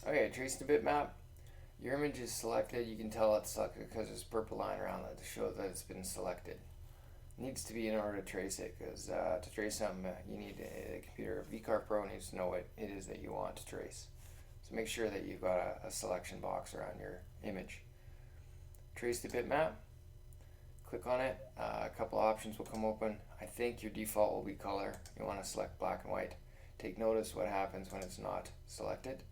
Okay, trace the bitmap. Your image is selected. You can tell it's selected because there's a purple line around it to show that it's been selected. It needs to be in order to trace it, because to trace something, you need a computer. VCarve Pro needs to know what it is that you want to trace. So make sure that you've got a selection box around your image. Trace the bitmap. Click on it. A couple options will come open. I think your default will be color. You want to select black and white. Take notice what happens when it's not selected.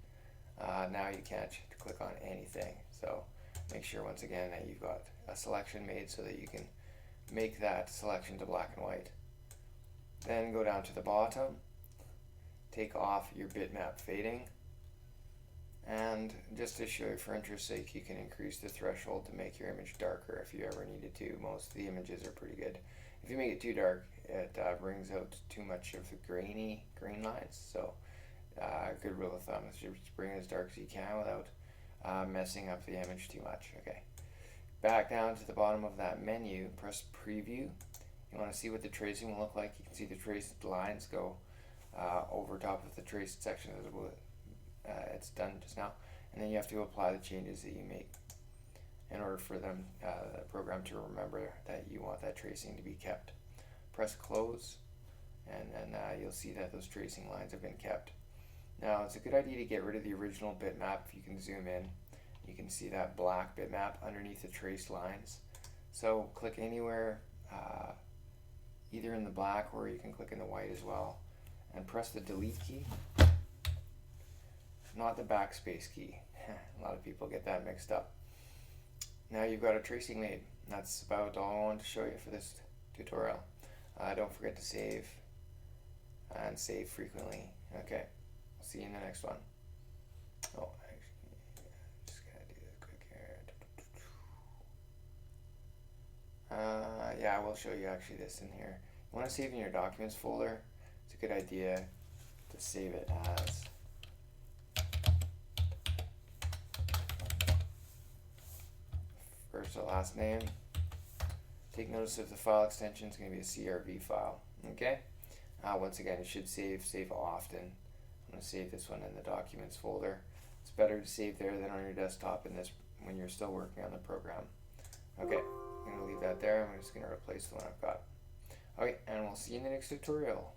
Now you can't click on anything. So make sure once again that you've got a selection made so that you can make that selection to black and white. Then go down to the bottom, take off your bitmap fading, and just to show you for interest's sake, you can increase the threshold to make your image darker if you ever needed to. Most of the images are pretty good. If you make it too dark, it brings out too much of the green lines. So good rule of thumb is just bring it as dark as you can without messing up the image too much. Okay. Back down to the bottom of that menu, press preview. You want to see what the tracing will look like. You can see the traced lines go over top of the traced section as it's done just now, and then you have to apply the changes that you make in order for the program to remember that you want that tracing to be kept. Press close, and then you'll see that those tracing lines have been kept. Now it's a good idea to get rid of the original bitmap. If you can zoom in, you can see that black bitmap underneath the traced lines. So click anywhere, either in the black or you can click in the white as well, and press the delete key, not the backspace key. A lot of people get that mixed up. Now you've got a tracing made. That's about all I wanted to show you for this tutorial. Don't forget to save and save frequently. Okay, I'll see you in the next one. Oh, just gotta do this quick here. Yeah, I will show you actually this in here. You want to save in your documents folder. It's a good idea to save it as first or last name. Take notice of the file extension is going to be a CRV file. Okay. Once again, you should save often. I'm going to save this one in the documents folder. It's better to save there than on your desktop in this when you're still working on the program. Okay, I'm going to leave that there. I'm just going to replace the one I've got. Okay, and we'll see you in the next tutorial.